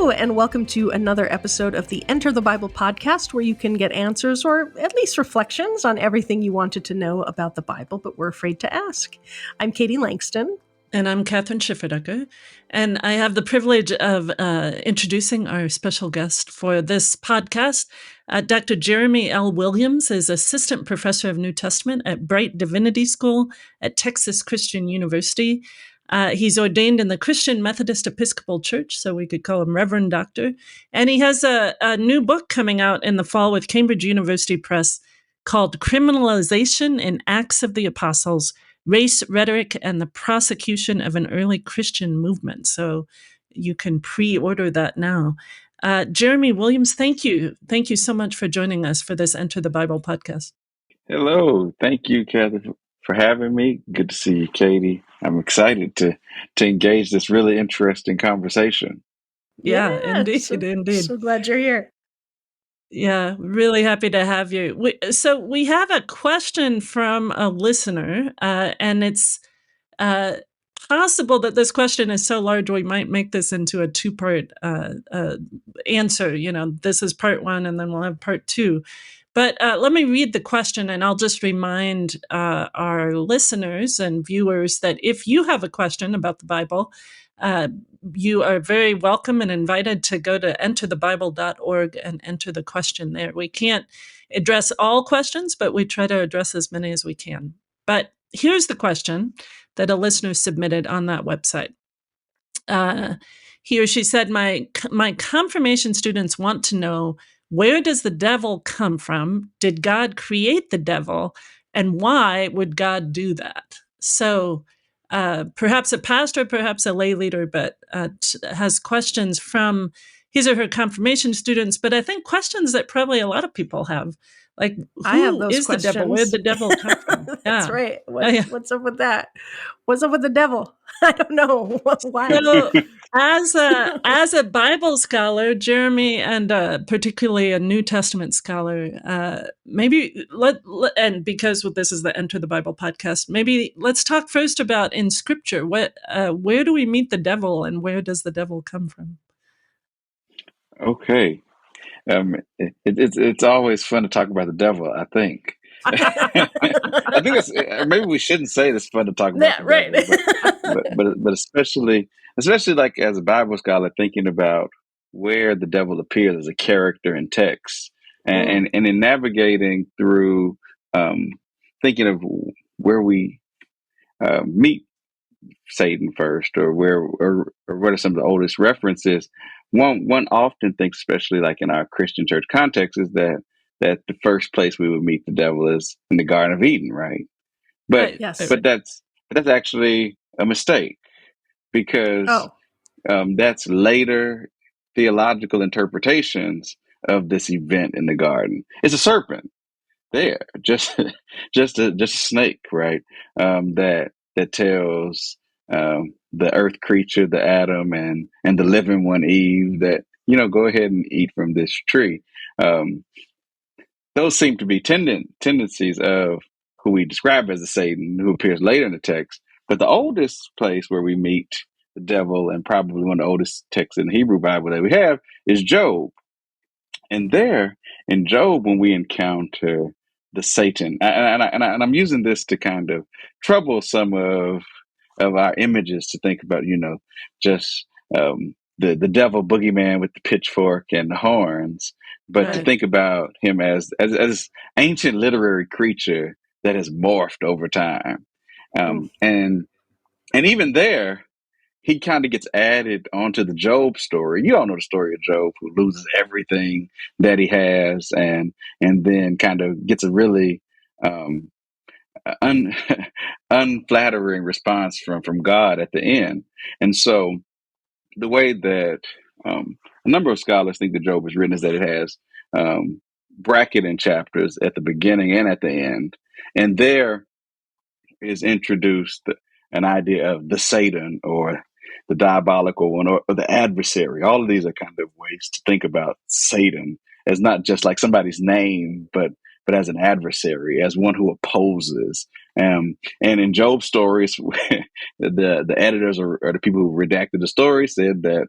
Hello, and welcome to another episode of the Enter the Bible podcast, where you can get answers or at least reflections on everything you wanted to know about the Bible, but were afraid to ask. I'm Katie Langston. And I'm Catherine Schifferdecker, and I have the privilege of introducing our special guest for this podcast. Dr. Jeremy L. Williams is Assistant Professor of New Testament at Brite Divinity School at Texas Christian University. He's ordained in the Christian Methodist Episcopal Church, so we could call him Reverend Doctor. And he has a new book coming out in the fall with Cambridge University Press called Criminalization in Acts of the Apostles, Race, Rhetoric, and the Prosecution of an Early Christian Movement. So you can pre-order that now. Jeremy Williams, thank you. Thank you so much for joining us for this Enter the Bible podcast. Hello. Thank you, Kathy, for having me. Good to see you, Katie. I'm excited to engage this really interesting conversation. Yeah, indeed. So glad you're here. Yeah, really happy to have you. We have a question from a listener, and it's possible that this question is so large we might make this into a two-part answer. You know, this is part one, and then we'll have part two. But let me read the question, and I'll just remind our listeners and viewers that if you have a question about the Bible, you are very welcome and invited to go to enterthebible.org and enter the question there. We can't address all questions, but we try to address as many as we can. But here's the question that a listener submitted on that website. He or she said, my confirmation students want to know, where does the devil come from? Did God create the devil? And why would God do that? So perhaps a pastor, perhaps a lay leader, but has questions from his or her confirmation students, but I think questions that probably a lot of people have. Like, I have who those is questions. The devil? Where did the devil come from? That's right. What's up with that? What's up with the devil? I don't know. Why? So, as a Bible scholar, Jeremy, and particularly a New Testament scholar, maybe and because this is the Enter the Bible podcast, maybe let's talk first about in Scripture. Where do we meet the devil, and where does the devil come from? Okay. It's always fun to talk about the devil, I think. I think maybe we shouldn't say it's fun to talk about the devil, but especially like as a Bible scholar, thinking about where the devil appears as a character in text, and in navigating through thinking of where we meet Satan first, or what are some of the oldest references. One often thinks, especially like in our Christian church context, is that the first place we would meet the devil is in the Garden of Eden, right? But that's actually a mistake, because that's later theological interpretations of this event in the garden. It's a serpent there, just a snake, right? That tells the earth creature, the Adam, and the living one, Eve, that, go ahead and eat from this tree. Those seem to be tendencies of who we describe as the Satan, who appears later in the text. But the oldest place where we meet the devil, and probably one of the oldest texts in the Hebrew Bible that we have, is Job. And there in Job, when we encounter the Satan, and I'm using this to kind of trouble some of our images, to think about, just the devil boogeyman with the pitchfork and the horns, but to think about him as ancient literary creature that has morphed over time, and even there, he kind of gets added onto the Job story. You all know the story of Job, who loses everything that he has, and then kind of gets a really unflattering response from God at the end. And so the way that a number of scholars think that Job is written is that it has bracketing chapters at the beginning and at the end. And there is introduced an idea of the Satan, or the diabolical one, or the adversary. All of these are kind of ways to think about Satan as not just like somebody's name, but as an adversary, as one who opposes. And in Job's stories, the editors or the people who redacted the story said that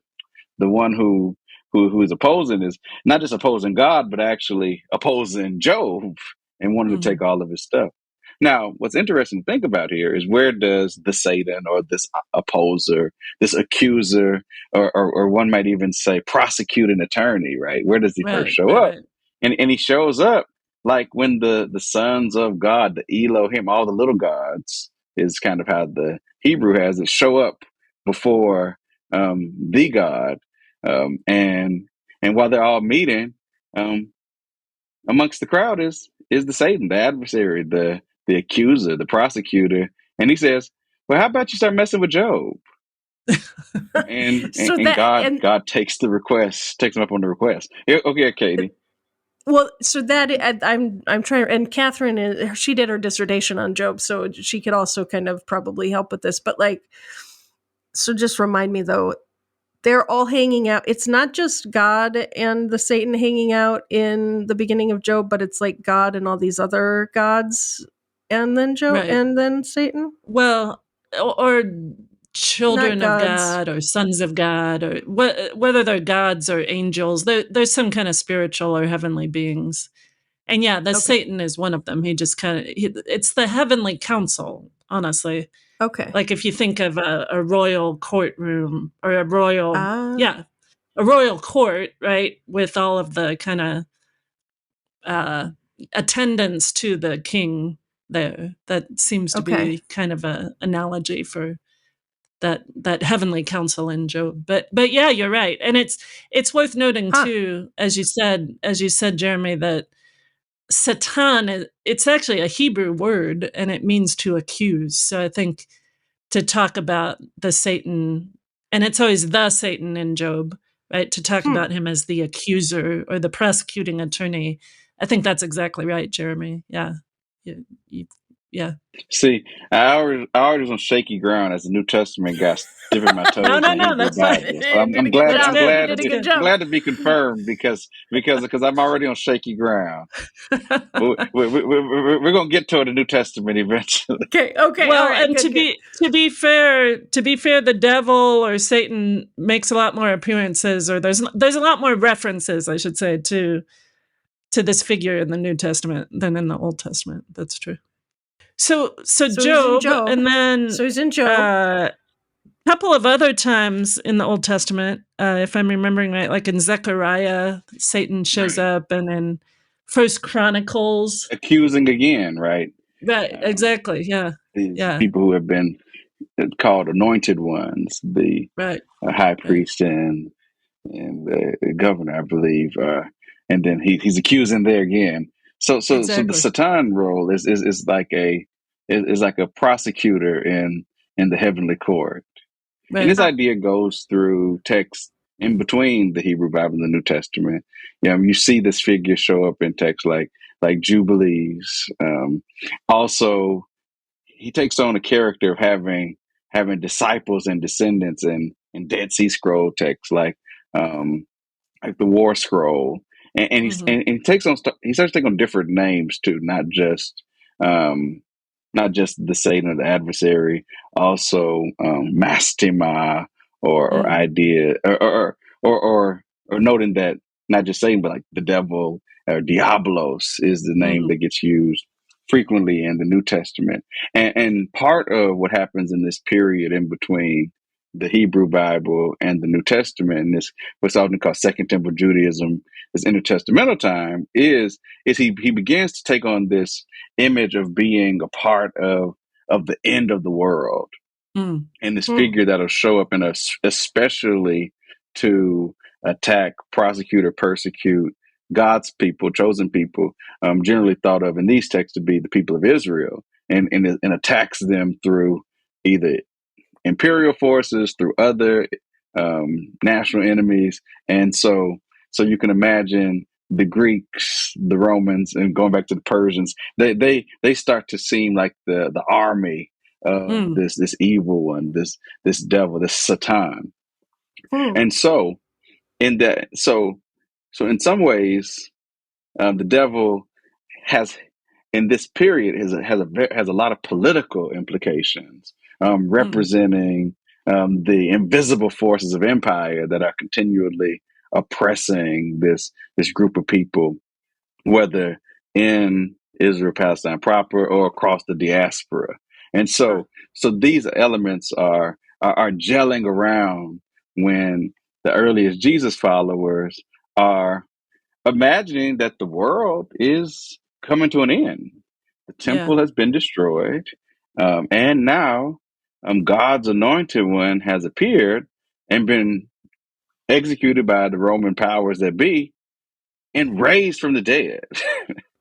the one who who is opposing is not just opposing God, but actually opposing Job and wanting to take all of his stuff. Now, what's interesting to think about here is where does the Satan or this opposer, this accuser, or one might even say prosecuting attorney, right? Where does he first show up? Right. And he shows up like when the sons of God, the Elohim, all the little gods, is kind of how the Hebrew has it, show up before the God. And while they're all meeting, amongst the crowd is the Satan, the adversary, the accuser, the prosecutor, and he says, "Well, how about you start messing with Job?" And So and God takes the request, takes him up on the request. Okay, Katie. Well, so that I'm trying, and Catherine, she did her dissertation on Job, so she could also kind of probably help with this. But like, so just remind me though, they're all hanging out. It's not just God and the Satan hanging out in the beginning of Job, but it's like God and all these other gods, and then Job, and then Satan. Well, or children of God or sons of God, or whether they're gods or angels, there's some kind of spiritual or heavenly beings. And yeah, Satan is one of them. He just kind of, it's the heavenly council, honestly. Okay. Like if you think of a royal courtroom or a royal, a royal court, right? With all of the kind of attendants to the king there. That seems to be kind of an analogy for that heavenly council in Job. But yeah, you're right. And it's worth noting too, as you said, Jeremy, that Satan, it's actually a Hebrew word and it means to accuse. So I think to talk about the Satan, and it's always the Satan in Job, right? To talk about him as the accuser or the prosecuting attorney. I think that's exactly right, Jeremy. Yeah. Yeah. See, I already was on shaky ground as the New Testament got dipping my toes in the Hebrew Bible. So I'm glad to be confirmed because I'm already on shaky ground. We're going to get to the New Testament eventually. Okay. Well, all right, and to be fair, the devil or Satan makes a lot more appearances, or there's a lot more references, I should say, to this figure in the New Testament than in the Old Testament. That's true. So Job, and then he's in Job. A couple of other times in the Old Testament, if I'm remembering right, like in Zechariah, Satan shows up, and in First Chronicles, accusing again, right? Right, exactly. Yeah, these people who have been called anointed ones, the high priest and the governor, I believe, and then he's accusing there again. So the Satan role is like a prosecutor in the heavenly court. Right. And this idea goes through texts in between the Hebrew Bible and the New Testament. You see this figure show up in texts like Jubilees. Also, he takes on a character of having disciples and descendants in Dead Sea Scroll texts like the War Scroll, and he takes on he starts taking on different names too, not just the Satan or the adversary, also Mastima or idea or noting that not just Satan but like the devil or Diablos is the name that gets used frequently in the New Testament, and part of what happens in this period in between the Hebrew Bible and the New Testament, and this what's often called Second Temple Judaism, this intertestamental time, is he begins to take on this image of being a part of the end of the world, and this figure that'll show up in us, especially to attack, prosecute, or persecute God's people, chosen people, generally thought of in these texts to be the people of Israel, and attacks them through either imperial forces, through other national enemies. And so you can imagine the Greeks, the Romans, and going back to the Persians, they start to seem like the army of this evil one, this devil, this Satan. And so in that, so in some ways, the devil has in this period has a lot of political implications, representing the invisible forces of empire that are continually oppressing this group of people, whether in Israel, Palestine proper, or across the diaspora. And so these elements are gelling around when the earliest Jesus followers are imagining that the world is coming to an end. The temple has been destroyed, and now God's anointed one has appeared and been executed by the Roman powers that be and raised from the dead.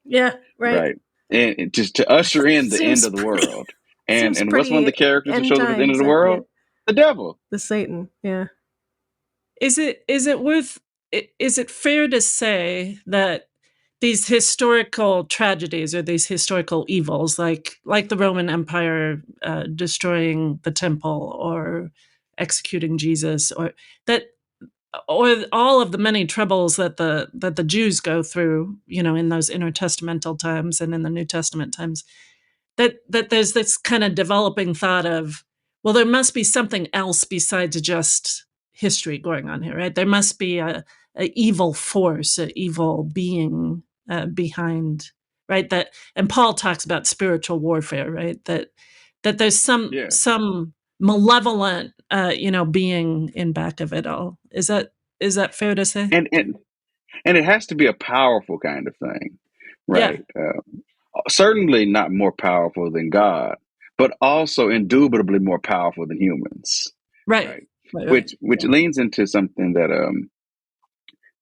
Yeah, right. Right. And just to usher in the end of the world. And what's one of the characters that shows up at the end of the world? The devil. The Satan, yeah. Is it fair to say that these historical tragedies or these historical evils, like the Roman Empire destroying the temple or executing Jesus, or all of the many troubles that the Jews go through, in those intertestamental times and in the New Testament times, that there's this kind of developing thought of, well, there must be something else besides just history going on here, right? There must be a evil force, an evil being behind, right? And Paul talks about spiritual warfare, right? That there's some malevolent, being in back of it all. Is that fair to say? And it has to be a powerful kind of thing, right? Yeah. Certainly not more powerful than God, but also indubitably more powerful than humans. Right. Which leans into something that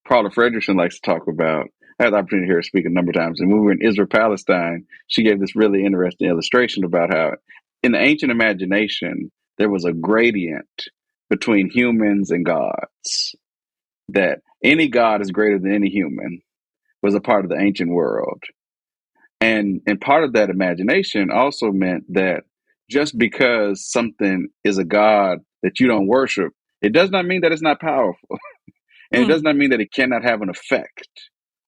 Paula Fredrickson likes to talk about. I had the opportunity to hear her speak a number of times. And when we were in Israel, Palestine, she gave this really interesting illustration about how in the ancient imagination, there was a gradient between humans and gods. That any god is greater than any human was a part of the ancient world. And part of that imagination also meant that just because something is a god that you don't worship, it does not mean that it's not powerful. And it does not mean that it cannot have an effect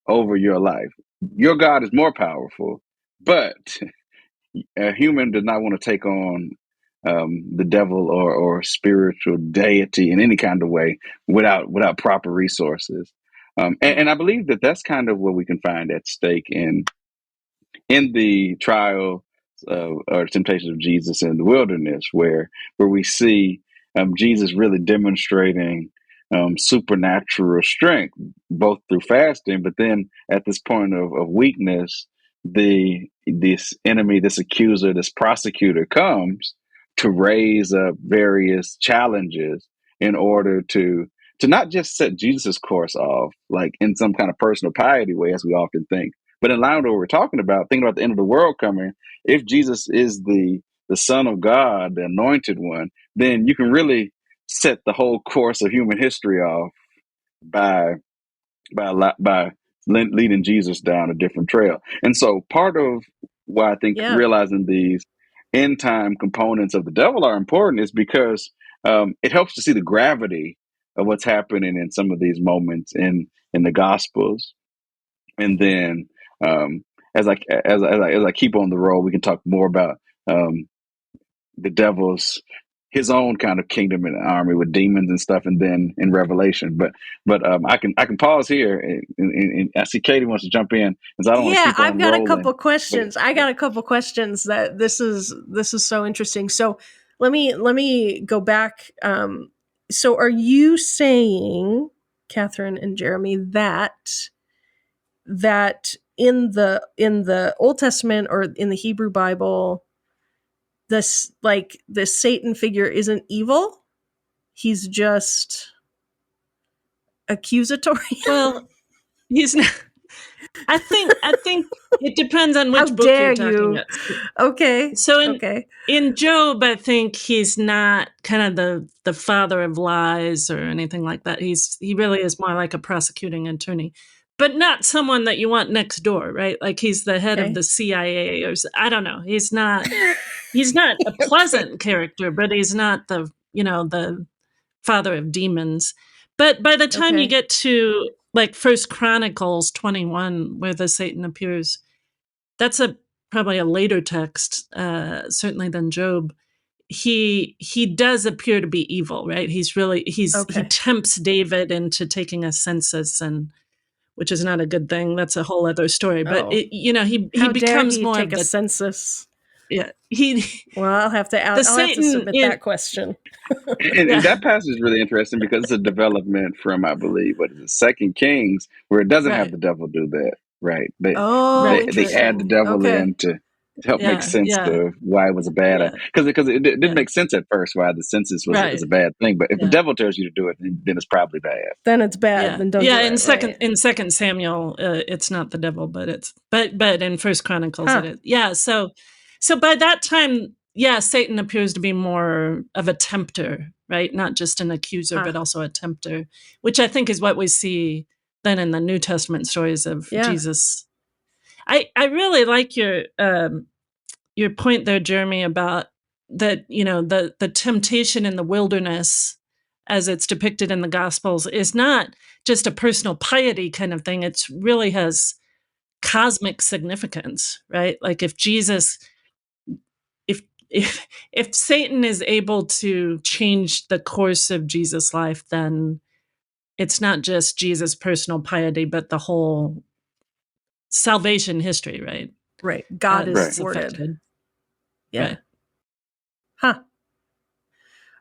over your life. Your God is more powerful, but a human does not want to take on the devil or spiritual deity in any kind of way without proper resources. And I believe that that's kind of what we can find at stake in the trial or temptations of Jesus in the wilderness, where we see Jesus really demonstrating supernatural strength, both through fasting, but then at this point of weakness, this enemy, this accuser, this prosecutor comes to raise up various challenges in order to not just set Jesus' course off, like in some kind of personal piety way, as we often think, but in line with what we're talking about, thinking about the end of the world coming. If Jesus is the Son of God, the anointed one, then you can really set the whole course of human history off by leading Jesus down a different trail. And so part of why I think realizing these end time components of the devil are important is because it helps to see the gravity of what's happening in some of these moments in the Gospels. And then as I keep on the road, we can talk more about the devil's his own kind of kingdom and army with demons and stuff, and then in Revelation. But I can pause here, and I see Katie wants to jump in, and so I don't want to keep on I've got rolling, a couple questions. I got a couple questions that this is so interesting. So let me go back. So are you saying, Catherine and Jeremy, that in the Old Testament or in the Hebrew Bible, this Satan figure isn't evil? He's just accusatory. Well, he's not. I think it depends on which book you're talking about. Okay. So in Job, I think he's not kind of the father of lies or anything like that. He really is more like a prosecuting attorney, but not someone that you want next door, right? Like he's the head of the CIA or I don't know. He's not a pleasant character, but he's not the father of demons. But by the time you get to like 1 Chronicles 21, where the Satan appears, that's probably a later text, certainly than Job. he does appear to be evil, right? He tempts David into taking a census, and which is not a good thing. That's a whole other story. But he becomes more take of a census. Yeah, Well, I'll have to submit that question. And that passage is really interesting because it's a development from, I believe, what is it, 2 Kings, where it doesn't have the devil do that, right? They add the devil in to help make sense of why it was a bad, because it didn't make sense at first why the census was a bad thing. But if the devil tells you to do it, then it's probably bad. Then it's bad. Then don't do it. In Second Samuel, it's not the devil, but in First Chronicles it is. Yeah. So by that time, Satan appears to be more of a tempter, right? Not just an accuser, but also a tempter, which I think is what we see then in the New Testament stories of Jesus. I really like your point there, Jeremy, about that, the temptation in the wilderness as it's depicted in the Gospels is not just a personal piety kind of thing. It really has cosmic significance, right? Like if Satan is able to change the course of Jesus' life, then it's not just Jesus' personal piety, but the whole salvation history, right? Right. God is thwarted. Yeah. Right. Huh.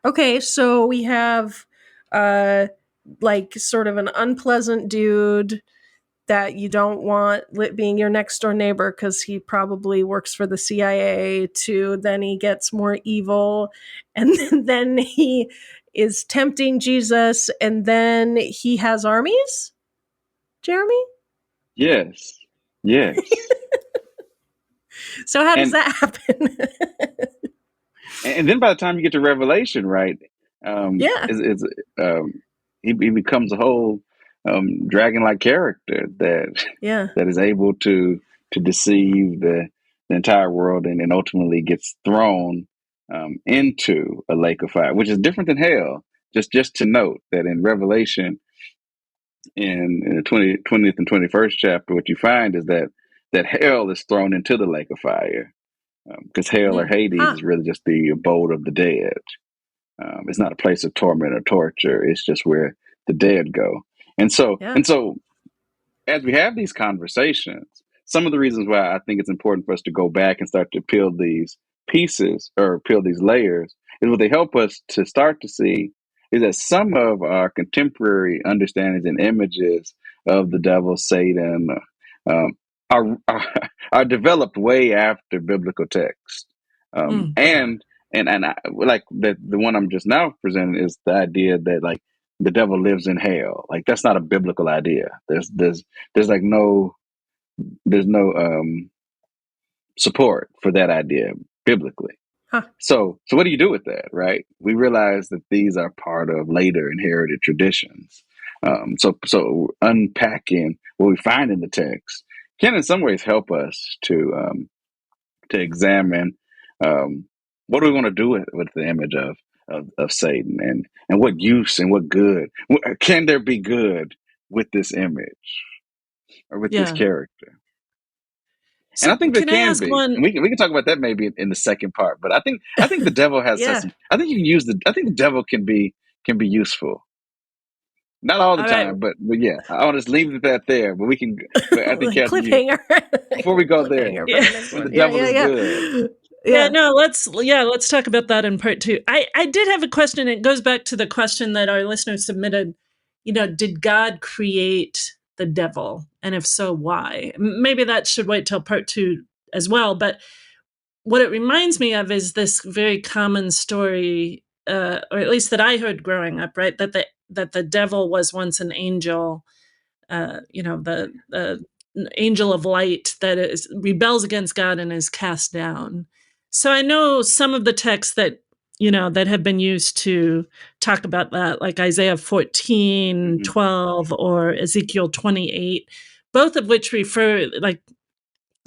Okay, so we have like sort of an unpleasant dude that you don't want being your next door neighbor because he probably works for the CIA, to then he gets more evil, and then he is tempting Jesus, and then he has armies? Jeremy? Yes. So how does that happen? And then by the time you get to Revelation, right? He becomes a whole dragon-like character that is able to deceive the entire world, and then ultimately gets thrown into a lake of fire, which is different than hell. Just to note that in Revelation, in the 20th and 21st chapter, what you find is that hell is thrown into the lake of fire. Because hell or Hades is really just the abode of the dead. It's not a place of torment or torture. It's just where the dead go. And so, as we have these conversations, some of the reasons why I think it's important for us to go back and start to peel these pieces or peel these layers is what they help us to start to see is that some of our contemporary understandings and images of the devil, Satan, are developed way after biblical text, and I, like the one I'm just now presenting is the idea that like the devil lives in hell. Like that's not a biblical idea. There's like no support for that idea biblically. So what do you do with that, right? We realize that these are part of later inherited traditions. So unpacking what we find in the text can in some ways help us to examine what do we want to do with the image of Satan, and what use and what good can there be good with this image or with this character. So and I think there can be. One... And we can talk about that maybe in the second part. But I think the devil has some. I think you can use I think the devil can be useful. Not all the time, but yeah, I'll just leave it there. But we can. But I think cliffhanger. Before we go there, when the devil is good. Let's talk about that in part 2. I did have a question. It goes back to the question that our listeners submitted. Did God create the devil? And if so, why? Maybe that should wait till part 2 as well. But what it reminds me of is this very common story, or at least that I heard growing up, right? That the devil was once an angel, the angel of light that rebels against God and is cast down. So I know some of the texts that have been used to talk about that, like Isaiah 14:12 or Ezekiel 28, both of which refer, like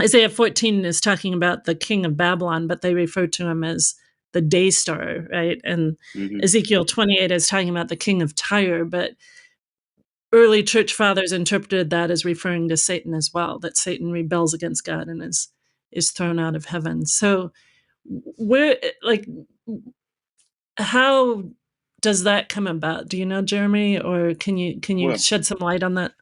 Isaiah 14 is talking about the king of Babylon, but they refer to him as the day star, right? And Ezekiel 28 is talking about the king of Tyre, but early church fathers interpreted that as referring to Satan as well, that Satan rebels against God and is thrown out of heaven. So how does that come about? Do you know, Jeremy, or can you Well, shed some light on that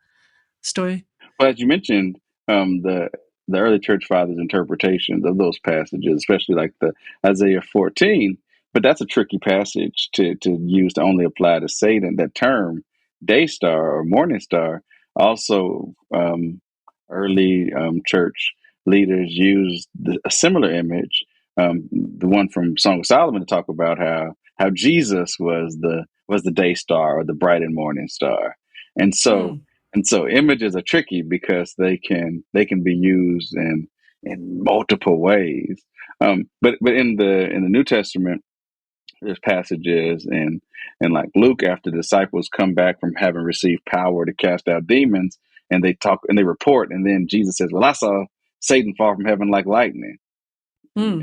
story? well, as you mentioned, the early church fathers' interpretations of those passages, especially like the Isaiah 14, but that's a tricky passage to use to only apply to Satan. That term, day star or morning star, also early church leaders used a similar image, the one from Song of Solomon, to talk about how Jesus was the day star or the bright and morning star, and so. Hmm. And so images are tricky because they can be used in multiple ways. But in the New Testament, there's passages in like Luke, after the disciples come back from having received power to cast out demons, and they talk and they report, and then Jesus says, "Well, I saw Satan fall from heaven like lightning." And Hmm.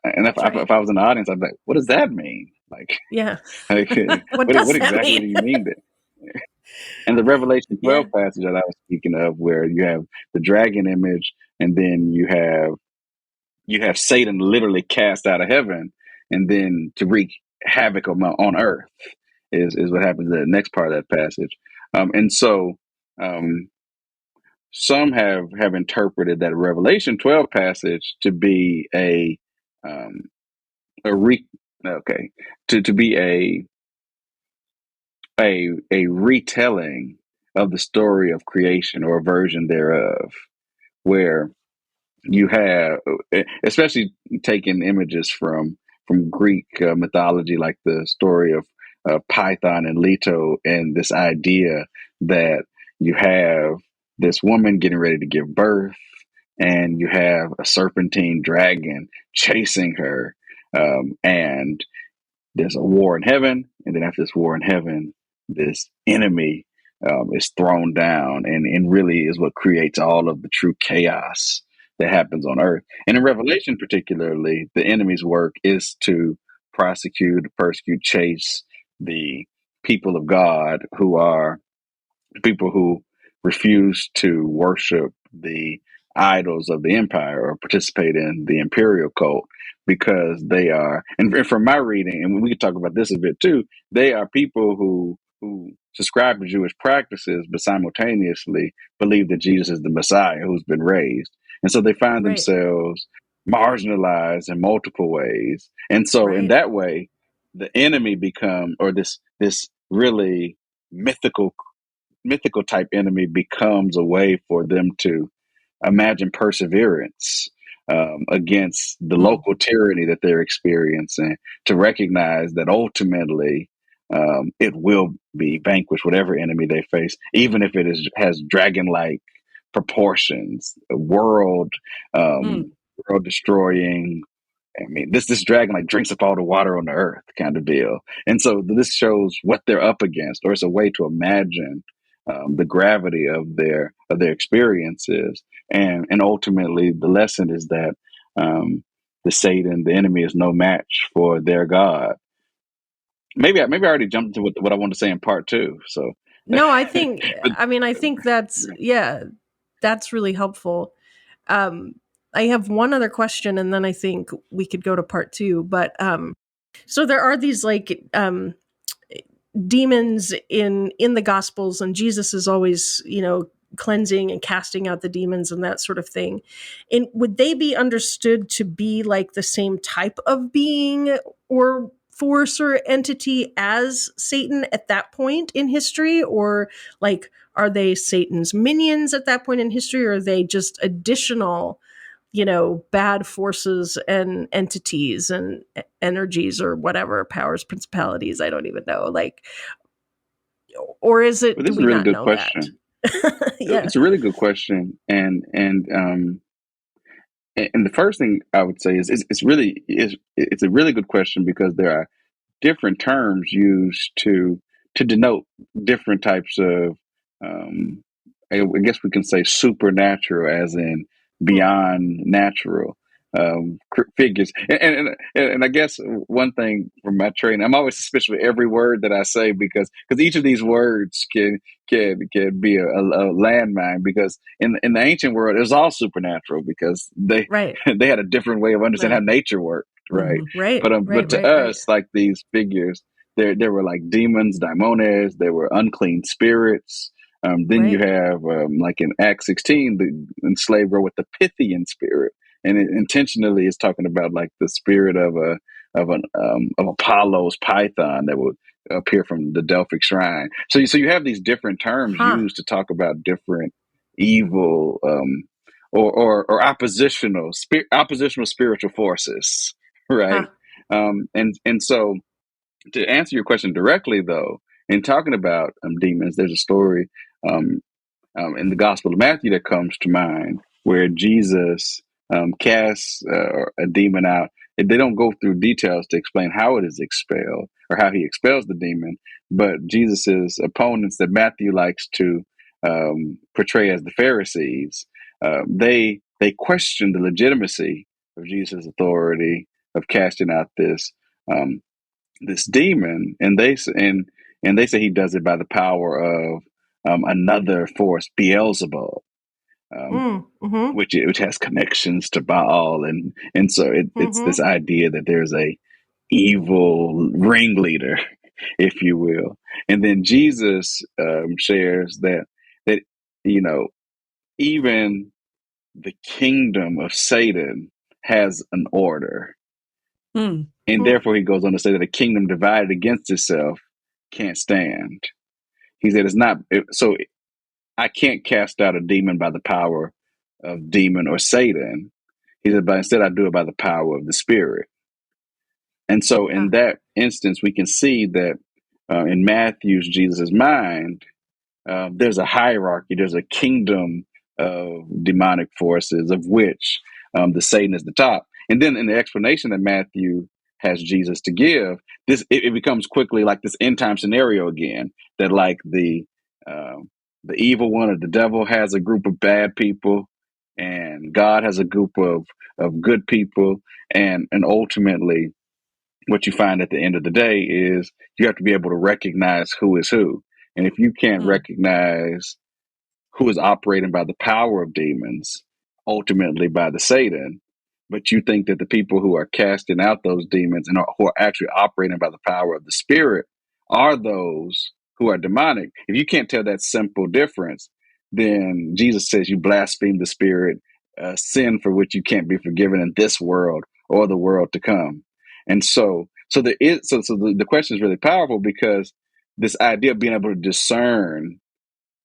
if That's right. if I was in the audience, I'd be like, "What does that mean? Like, Yeah. like What what does that exactly mean? do you mean that?" And the Revelation Yeah. 12 passage that I was speaking of, where you have the dragon image, and then you have Satan literally cast out of heaven, and then to wreak havoc on earth is what happens in the next part of that passage. And so um, some have interpreted that Revelation 12 passage to be um, a re okay to be a retelling of the story of creation, or a version thereof, where you have, especially taking images from Greek mythology, like the story of Python and Leto, and this idea that you have this woman getting ready to give birth, and you have a serpentine dragon chasing her, and there's a war in heaven, and then after this war in heaven, this enemy is thrown down, and really is what creates all of the true chaos that happens on earth. And in Revelation, particularly, the enemy's work is to prosecute, persecute, chase the people of God, who are people who refuse to worship the idols of the empire or participate in the imperial cult, because they are, and from my reading, and we could talk about this a bit too, they are people who subscribe to Jewish practices, but simultaneously believe that Jesus is the Messiah who's been raised. And so they find Right. themselves marginalized in multiple ways. And so in Right. that way, the enemy become, or this really mythical type enemy, becomes a way for them to imagine perseverance against the Hmm. local tyranny that they're experiencing, to recognize that ultimately it will be vanquished, whatever enemy they face, even if has dragon-like proportions, Hmm. world destroying. I mean, this dragon like drinks up all the water on the earth, kind of deal. And so this shows what they're up against, or it's a way to imagine the gravity of their experiences, and ultimately the lesson is that the enemy, is no match for their God. Maybe I already jumped into what I wanted to say in part two. So, No, I think but I think that's yeah, that's really helpful. Um I have one other question and then I think we could go to part 2, but so there are these like demons in the gospels, and Jesus is always, cleansing and casting out the demons and that sort of thing. And would they be understood to be like the same type of being or force or entity as Satan at that point in history, or like are they Satan's minions at that point in history, or are they just additional bad forces and entities and energies or whatever, powers, principalities, I don't even know, like, or is it, But do this is a we really not good know that? question. Yeah. It's a really good question, and the first thing I would say is it's a really good question, because there are different terms used to denote different types of um, I guess we can say supernatural, as in Hmm. beyond natural figures. And I guess one thing from my training, I'm always suspicious with every word that I say, because each of these words can be a landmine, because in the ancient world it was all supernatural, because they Right. they had a different way of understanding Right. how nature worked. right? Right. But to us, like these figures, there were like demons, daimones, there were unclean spirits. Then you have like in Acts 16, the enslaved girl with the Pythian spirit, and it intentionally is talking about like the spirit of Apollo's python that would appear from the Delphic shrine. So you have these different terms used to talk about different evil or oppositional spiritual forces, right? And so to answer your question directly, though, in talking about demons, there's a story in the Gospel of Matthew that comes to mind where Jesus casts a demon out. They don't go through details to explain how it is expelled or how he expels the demon, but Jesus's opponents that Matthew likes to portray as the Pharisees, they question the legitimacy of Jesus' authority of casting out this demon, and they say he does it by the power of another force, Beelzebub, which has connections to Baal, and so it's this idea that there's a evil ringleader, if you will. And then Jesus shares that even the kingdom of Satan has an order. And therefore, he goes on to say that a kingdom divided against itself can't stand. He said, so I can't cast out a demon by the power of demon or Satan. He said, but instead I do it by the power of the Spirit. And so in that instance, we can see that in Matthew's, Jesus' mind, there's a hierarchy, there's a kingdom of demonic forces, of which the Satan is the top. And then in the explanation that Matthew has Jesus to give, it becomes quickly like this end time scenario again, that like the evil one or the devil has a group of bad people, and God has a group of good people, and ultimately what you find at the end of the day is you have to be able to recognize who is who. And if you can't recognize who is operating by the power of demons, ultimately by the Satan, but you think that the people who are casting out those demons and who are actually operating by the power of the Spirit are those who are demonic. If you can't tell that simple difference, then Jesus says you blaspheme the Spirit, sin for which you can't be forgiven in this world or the world to come. And so the question is really powerful, because this idea of being able to discern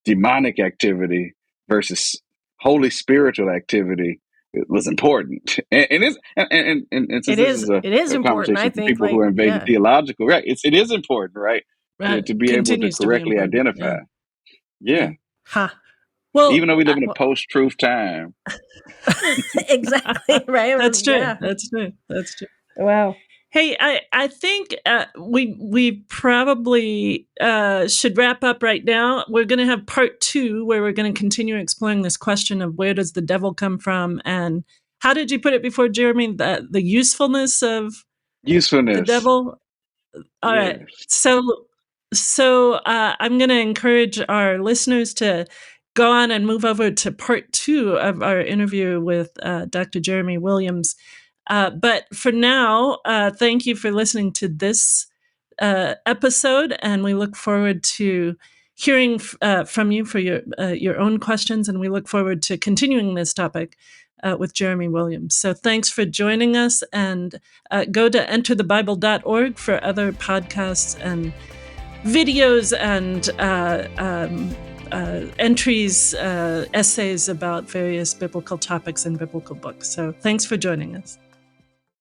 demonic activity versus holy spiritual activity was important. And since it is a important, I conversation for think, people who are invading theological, right? It is important, right? To be able to correctly identify. Yeah. Well, even though we live in a post-truth time. Exactly, right? That's true. Yeah. That's true. That's true. Wow. Hey, I think we probably should wrap up right now. We're going to have part 2, where we're going to continue exploring this question of where does the devil come from, and how did you put it before, Jeremy? The usefulness of the devil. All right. So I'm going to encourage our listeners to go on and move over to part 2 of our interview with Dr. Jeremy Williams. But for now, thank you for listening to this episode, and we look forward to hearing from you for your own questions, and we look forward to continuing this topic with Jeremy Williams. So thanks for joining us, and go to enterthebible.org for other podcasts and videos and entries, essays about various biblical topics and biblical books. So thanks for joining us.